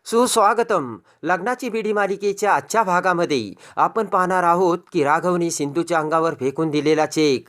सुस्वागतम. लग्नाची बीडी मालिकेच्या आजच्या भागामध्ये आपण पाहणार आहोत की राघवने सिंधूच्या अंगावर फेकून दिलेला चेक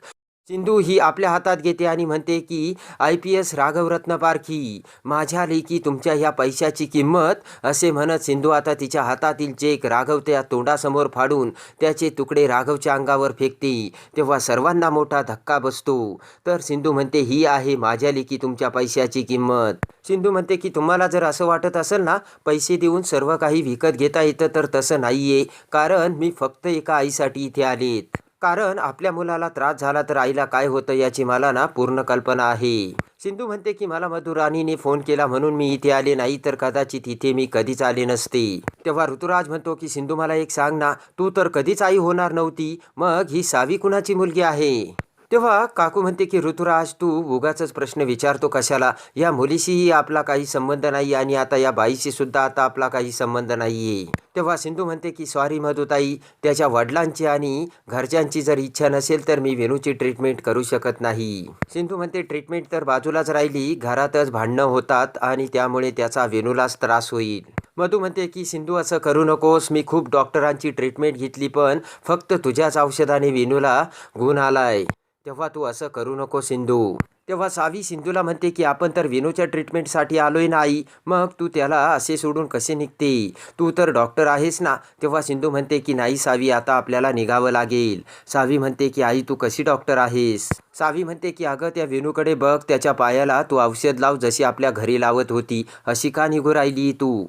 सिंधू ही आपल्या हातात घेते आणि म्हणते की IPS राघव रत्नपारखी, माझ्या लेकी तुमच्या ह्या पैशाची किंमत, असे म्हणत सिंधू आता तिच्या हातातील चेक राघव त्या तोंडासमोर फाडून त्याचे तुकडे राघवच्या अंगावर फेकते. तेव्हा सर्वांना मोठा धक्का बसतो. तर सिंधू म्हणते, ही आहे माझ्या लेकी तुमच्या पैशाची किंमत. सिंधू म्हणते की तुम्हाला जर असं वाटत असेल ना पैसे देऊन सर्व काही विकत घेता येतं, तर तसं नाही आहे. कारण मी फक्त एका आईसाठी इथे आलेत. कारण आपल्या मुलाला त्रास झाला तर आईला काय होतं याची मला ना पूर्ण कल्पना आहे. सिंधू म्हणते की मला मधुराणीने फोन केला म्हणून मी इथे आले, नाही तर कदाचित इथे मी कधीच आले नसते. तेव्हा ऋतुराज म्हणतो की सिंधू मला एक सांग ना, तू तर कधीच आई होणार नव्हती, मग ही सावी कुणाची मुलगी आहे? तेव्हा काकू म्हणते की ऋतुराज, तू उगाचच प्रश्न विचारतो कशाला? या मुलीशीही आपला काही संबंध नाही आणि आता या बाईशी सुद्धा आता आपला काही संबंध नाहीये. तेव्हा सिंधू म्हणते की सॉरी मधुताई, त्याच्या वडिलांची आणि घरच्यांची जर इच्छा नसेल तर मी वेणूची ट्रीटमेंट करू शकत नाही. सिंधू म्हणते ट्रीटमेंट तर बाजूलाच राहिली, घरातच भांडणं होतात आणि त्यामुळे त्याचा वेणूलाच त्रास होईल. मधू म्हणते की सिंधू असं करू नकोस, मी खूप डॉक्टरांची ट्रीटमेंट घेतली पण फक्त तुझ्याच औषधाने वेणूला गुण आलाय. तेव्हा तू असं करू नको सिंधू. तेव्हा सावी सिंधूला म्हणते की आपण तर वेणूच्या ट्रीटमेंटसाठी आलोय ना आई, मग तू त्याला असे सोडून कसे निघते? तू तर डॉक्टर आहेस ना. तेव्हा सिंधू म्हणते की नाही सावी, आता आपल्याला निघावं लागेल. सावी म्हणते की आई तू कशी डॉक्टर आहेस? सावी म्हणते की अगं त्या वेणूकडे बघ, त्याच्या पायाला तू औषध लाव, जशी आपल्या घरी लावत होती, अशी का निघू राहिली तू?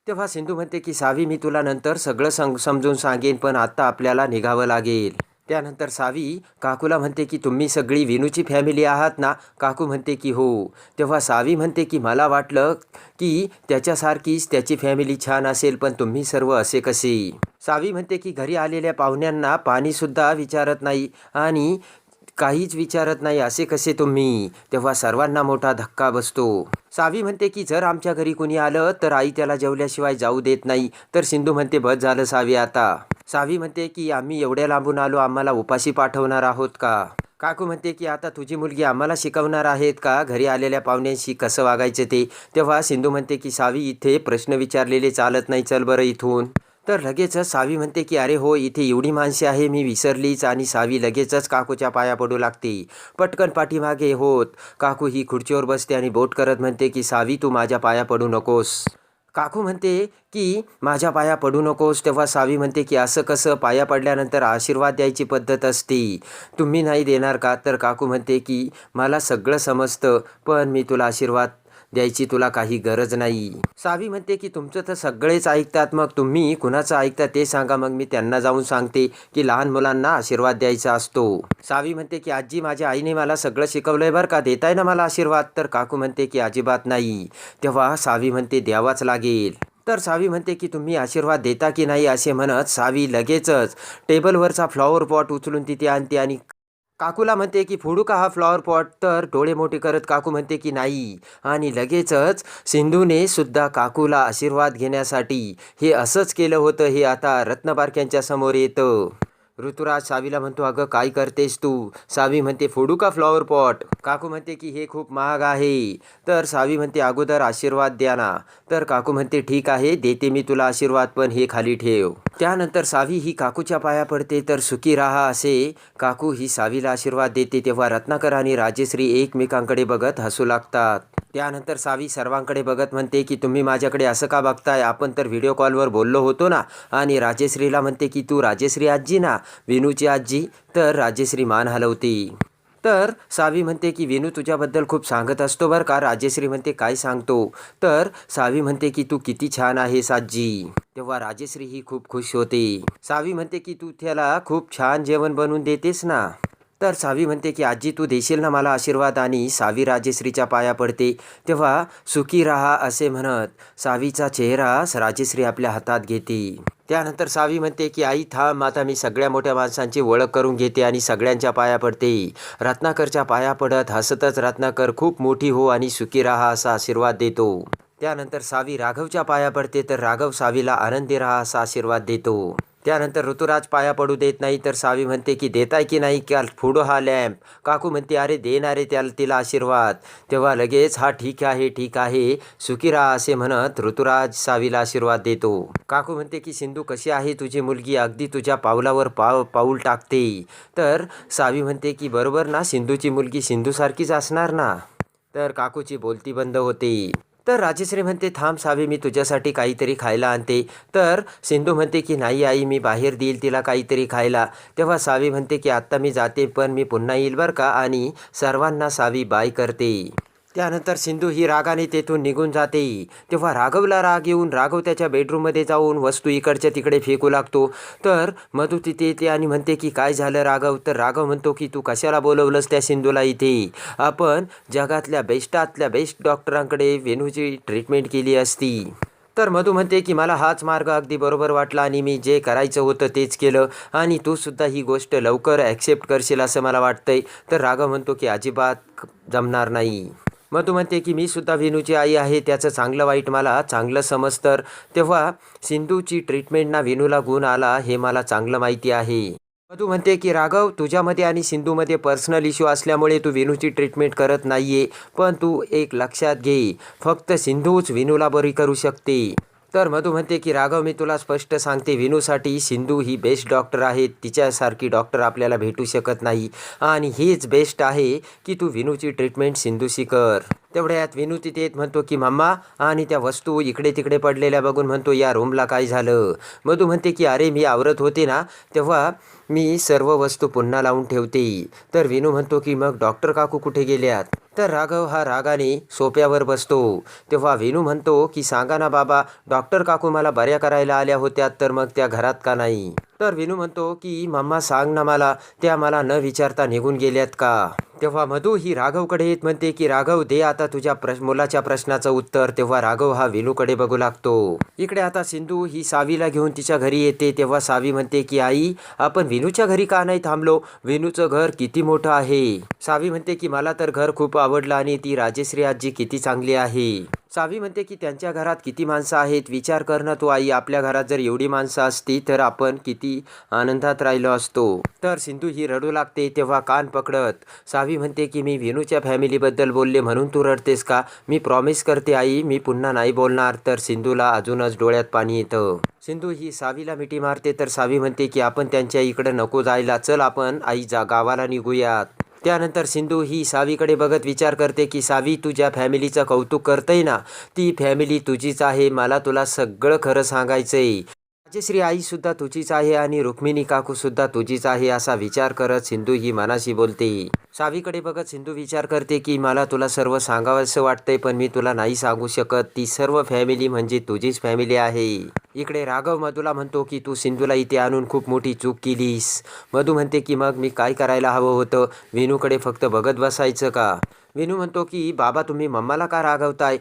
तेव्हा सिंधू म्हणते की सावी मी तुला नंतर सगळं समजून सांगेन, पण आत्ता आपल्याला निघावं लागेल. त्यानंतर सावी काकूला म्हणते की तुम्ही सगळी वेणूची फॅमिली आहात ना? काकू म्हणते की हो. तेव्हा सावी म्हणते की मला वाटलं की त्याच्यासारखीच त्याची फॅमिली छान असेल, पण तुम्ही सर्व असे कसे? सावी म्हणते की घरी आलेल्या पाहुण्यांना पाणीसुद्धा विचारत नाही आणि काहीच विचारत नाही, असे कसे तुम्ही? तेव्हा सर्वांना मोठा धक्का बसतो. सावी म्हणते की जर आमच्या घरी कुणी आलं तर आई त्याला जेवल्याशिवाय जाऊ देत नाही. तर सिंधू म्हणते बस झालं सावी आता. सावी म्हणते की आम्ही एवढ्या लांबून आलो, आम्हाला उपाशी पाठवणार आहोत का? काकू म्हणते की आता तुझी मुलगी आम्हाला शिकवणार आहेत का घरी आलेल्या पाहुण्यांशी कसं वागायचं ते? तेव्हा सिंधू म्हणते की सावी इथे प्रश्न विचारलेले चालत नाही, चल बरं इथून. तर लगेचच सावी म्हणते की अरे हो, इथे एवढी माणसे आहे, मी विसरलीच. आणि सावी लगेचच काकूच्या पाया पडू लागते. पटकन पाठीमागे होत काकू ही खुर्चीवर बसते आणि बोट करत म्हणते की सावी तू माझ्या पाया पडू नकोस. काकू म्हणते की माझ्या पाया पडू नकोस. तेव्हा सावी म्हणते की असं कसं? पाया पडल्यानंतर आशीर्वाद द्यायची पद्धत असते, तुम्ही नाही देणार का? तर काकू म्हणते की मला सगळं समजतं, पण मी तुला आशीर्वाद द्यायची तुला काही गरज नाही. सावी म्हणते की तुमचं तर सगळेच ऐकतात, मग तुम्ही कुणाचं ऐकता ते सांगा, मग मी त्यांना जाऊन सांगते की लहान मुलांना आशीर्वाद द्यायचा असतो. सावी म्हणते की आजी माझ्या आईने मला सगळं शिकवलंय बरं का, देताय ना मला आशीर्वाद? तर काकू म्हणते की अजिबात नाही. तेव्हा सावी म्हणते द्यावाच लागेल. तर सावी म्हणते की तुम्ही आशीर्वाद देता की नाही? असे म्हणत सावी लगेचच टेबलवरचा फ्लॉवर पॉट उचलून तिथे आणते आणि काकूला म्हणते की फोडू का हा फ्लॉवर पॉट? तर डोळे मोठे करत काकू म्हणते की नाही. आणि लगेचच सिंधूने सुद्धा काकूला आशीर्वाद घेण्यासाठी हे असंच केलं होतं, हे आता रत्नबारक्यांच्या समोर येतं. ऋतुराज सावीला म्हणतो अगं काय करतेस तू? सावी म्हणते फोडू का फ्लॉवर पॉट? काकू म्हणते की हे खूप महाग आहे. तर सावी म्हणते अगोदर आशीर्वाद द्या ना. तर काकू म्हणते ठीक आहे, देते मी तुला आशीर्वाद, पण हे खाली ठेव. त्यानंतर सावी ही काकूच्या पाया पडते. तर सुखी राहा असे काकू ही सावीला आशीर्वाद देते. तेव्हा रत्नाकर आणि राजेश्री एकमेकांकडे बघत हसू लागतात. त्यानंतर सावी सर्वांकडे बघत म्हणते की तुम्ही माझ्याकडे असं का बघताय? आपण तर व्हिडिओ कॉलवर बोललो होतो ना. आणि राजेश्रीला म्हणते की तू राजेश्री आजी ना, वेणूची आजी. तर राजेश्री मान हलवते. तर सावी म्हणते की वेणू तुझ्याबद्दल खूप सांगत असतो बरं का. राजेश्री म्हणते काय सांगतो? तर सावी म्हणते की तू किती छान आहेस आजी. तेव्हा राजेश्री ही खूप खुश होते. सावी म्हणते की तू त्याला खूप छान जेवण बनवून देतेस ना. तर सावी म्हणते की आजी तू देशील ना मला आशीर्वाद? आणि सावी राजेश्रीच्या पाया पडते. तेव्हा सुखी राहा असे म्हणत सावीचा चेहरा राजेश्री आपल्या हातात घेते. त्यानंतर सावी म्हणते की आई थांब, आता मी सगळ्या मोठ्या माणसांची ओळख करून घेते आणि सगळ्यांच्या पाया पडते. रत्नाकरच्या पाया पडत हसतच रत्नाकर खूप मोठी हो आणि सुखी राहा असा आशीर्वाद देतो. त्यानंतर सावी राघवच्या पाया पडते. तर राघव सावीला आनंदी राहा असा आशीर्वाद देतो. त्यानंतर ऋतुराज पाया पडू देत नाही, तर सावी म्हणते की देताय की नाही का फोडो हा लॅम्प. काकू म्हणते अरे देणारे त्याला तिला आशीर्वाद. तेव्हा लगेच हा ठीक आहे सुखी राहा असे म्हणत ऋतुराज सावीला आशीर्वाद देतो. काकू म्हणते की सिंधू कशी आहे तुझी मुलगी, अगदी तुझ्या पावलावर पाऊल टाकते. तर सावी म्हणते की बरोबर ना, सिंधूची मुलगी सिंधूसारखीच असणार ना. तर काकूची बोलती बंद होते. तर राजश्री म्हणते थांब सावी, मी तुझ्यासाठी काहीतरी खायला आणते. तर सिंधू म्हणते की नाही आई, मी बाहेर देईल तिला काहीतरी खायला. तेव्हा सावी म्हणते की आत्ता मी जाते, पण मी पुन्हा येईल बरं का, आणि सर्वांना सावी बाय करते. त्यानंतर सिंधू ही रागाने तेथून निघून जाते. तेव्हा राघवला राग येऊन राघव त्याच्या बेडरूममध्ये जाऊन वस्तू इकडच्या तिकडे फेकू लागतो. तर मधू तिथे येते आणि म्हणते की काय झालं राघव. तर राघव म्हणतो की तू कशाला बोलवलंस त्या सिंधूला इथे, आपण जगातल्या बेस्टातल्या बेस्ट डॉक्टरांकडे वेणूची ट्रीटमेंट केली असती. तर मधू म्हणते की मला हाच मार्ग अगदी बरोबर वाटला आणि मी जे करायचं होतं तेच केलं, आणि तू सुद्धा ही गोष्ट लवकर ॲक्सेप्ट करशील असं मला वाटतंय. तर राघव म्हणतो की अजिबात जमणार नाही. मधू म्हणते की मी सुद्धा वेणूची आई आहे, त्याचं चांगलं वाईट मला चांगलं समजतं. तेव्हा सिंधूची ट्रीटमेंट ना वेणूला गुण आला हे मला चांगलं माहिती आहे. मधू म्हणते की राघव तुझ्यामध्ये आणि सिंधूमध्ये पर्सनल इश्यू असल्यामुळे तू वेणूची ट्रीटमेंट करत नाहीये, पण तू एक लक्षात घे, फक्त सिंधूच वेणूला बरी करू शकते. तर मधू म्हणते की राघव मी तुला स्पष्ट सांगते, वेणूसाठी सिंधू ही बेस्ट डॉक्टर आहे, तिच्यासारखी डॉक्टर आपल्याला भेटू शकत नाही, आणि हेच बेस्ट आहे की तू वेणूची ट्रीटमेंट सिंधूशी कर. तेवढ्यात वेणू तिथे येत म्हणतो की मम्मा, आणि त्या वस्तू इकडे तिकडे पडलेल्या बघून म्हणतो या रूमला काय झालं. मधू म्हणते की अरे मी आवरत होते ना, तेव्हा मी सर्व वस्तू पुन्हा लावून ठेवते. तर वेणू म्हणतो की मग डॉक्टर काकू कुठे गेल्यात. तर राघव हा रागाने सोप्यावर बसतो. तेव्हा वेणू म्हणतो की सांगा ना बाबा, डॉक्टर काकू मला बऱ्या करायला आल्या होत्या, तर मग त्या घरात का नाही. तर वेणू म्हणतो की मम्मा सांग ना मला, त्या मला न विचारता निघून गेल्यात का. तेव्हा मधू ही राघवकडे येत म्हणते की राघव दे आता तुझ्या मुलाच्या प्रश्नाचं उत्तर. तेव्हा राघव हा वेणूकडे बघू लागतो. इकडे आता सिंधू ही सावीला घेऊन तिच्या घरी येते. तेव्हा सावी म्हणते की आई, आपण वेणूच्या घरी का नाही थांबलो, वेणूचं घर किती मोठं आहे. सावी म्हणते की मला तर घर खूप आवडलं, आणि ती राजश्री आजी किती चांगली आहे. सावी म्हणते की त्यांच्या घरात किती माणसं आहेत, विचार कर ना तू आई, आपल्या घरात जर एवढी माणसं असती तर आपण किती आनंदात राहिलो असतो. तर सिंधू ही रडू लागते. तेव्हा कान पकडत सावी म्हणते की मी वेणूच्या फॅमिलीबद्दल बोलले म्हणून तू रडतेस का, मी प्रॉमिस करते आई मी पुन्हा नाही बोलणार. तर सिंधूला अजूनच डोळ्यात पाणी येतं. सिंधू ही सावीला मिठी मारते. तर सावी म्हणते की आपण त्यांच्या इकडे नको जायला, चल आपण आई गावाला निघूयात. त्यानंतर सिंधू ही सावीकडे बघत विचार करते की सावी तुझ्या फॅमिलीचं कौतुक करतंय ना, ती फॅमिली तुझीच आहे, मला तुला सगळं खरं सांगायचंय. राजश्री आईसुद्धा तुझीच आहे आणि रुक्मिणी काकूसुद्धा तुझीच आहे, असा विचार करत सिंधू ही मनाशी बोलते. सावीकडे बघत सिंधू विचार करते की मला तुला सर्व सांगावंसं वाटतंय, पण मी तुला नाही सांगू शकत, ती सर्व फॅमिली म्हणजे तुझीच फॅमिली आहे. इकडे राघव मधूला म्हणतो की तू सिंधूला इथे आणून खूप मोठी चूक केलीस. मधू म्हणते की मग मी काय करायला हवं होतं, वेणूकडे फक्त बघत बसायचं का. वेणू म्हणतो की बाबा तुम्ही मम्माला का रागवताय,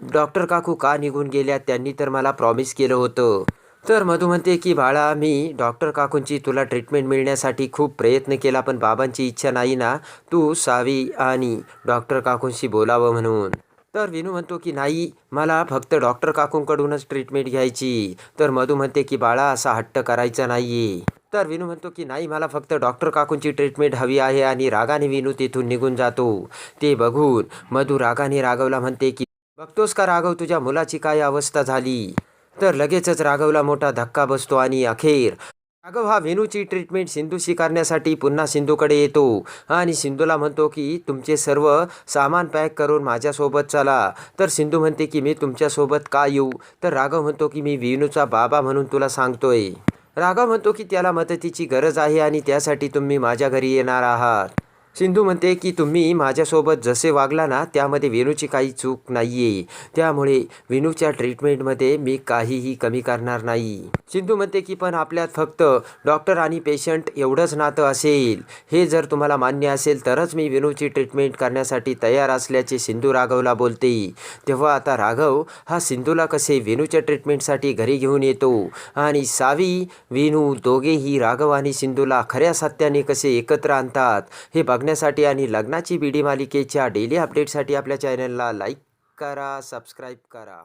डॉक्टर काकू का निघून गेल्या, त्यांनी तर मला प्रॉमिस केलं होतं. तर मधू म्हणते की बाळा मी डॉक्टर काकूंची तुला ट्रीटमेंट मिळण्यासाठी खूप प्रयत्न केला, पण बाबांची इच्छा नाही ना तू सावी आणि डॉक्टर काकूंशी बोलावं म्हणून. तर विनू म्हणतो की नाही, मला फक्त डॉक्टर काकूंकडूनच ट्रीटमेंट घ्यायची. तर मधू म्हणते की बाळा असा हट्ट करायचा नाहीये. तर विनू म्हणतो की नाही, मला फक्त डॉक्टर काकूंची ट्रीटमेंट हवी आहे, आणि रागाने विनू तिथून निघून जातो. ते बघून मधू रागाने राघवला म्हणते की बघतोस का राघव तुझ्या मुलाची काय अवस्था झाली. तर लगेचच राघवला मोठा धक्का बसतो आणि अखेर राघव हा वेणूची ट्रीटमेंट सिंधूशी करण्यासाठी पुन्हा सिंधूकडे येतो आणि सिंधूला म्हणतो की तुमचे सर्व सामान पॅक करून माझ्यासोबत चला. तर सिंधू म्हणते की मी तुमच्यासोबत का येऊ. तर राघव म्हणतो की मी वेणूचा बाबा म्हणून तुला सांगतोय. राघव म्हणतो की त्याला मदतीची गरज आहे आणि त्यासाठी तुम्ही माझ्या घरी येणार आहात. सिंधू म्हणते की तुम्ही माझ्यासोबत जसे वागला ना त्यामध्ये वेणूची काही चूक नाही आहे, त्यामुळे वेणूच्या ट्रीटमेंटमध्ये मी काहीही कमी करणार नाही. सिंधू म्हणते की पण आपल्यात फक्त डॉक्टर आणि पेशंट एवढंच नातं असेल, हे जर तुम्हाला मान्य असेल तरच मी वेणूची ट्रीटमेंट करण्यासाठी तयार असल्याचे सिंधू राघवला बोलते. तेव्हा आता राघव हा सिंधूला कसे वेणूच्या ट्रीटमेंटसाठी घरी घेऊन येतो आणि सावी वेणू दोघेही राघव आणि सिंधूला खऱ्या सत्याने कसे एकत्र आणतात हे बघण्यासाठी आणि लग्नाची बीडी मालिकेच्या डेली अपडेटसाठी आपल्या चॅनलला लाईक करा, सबस्क्राईब करा.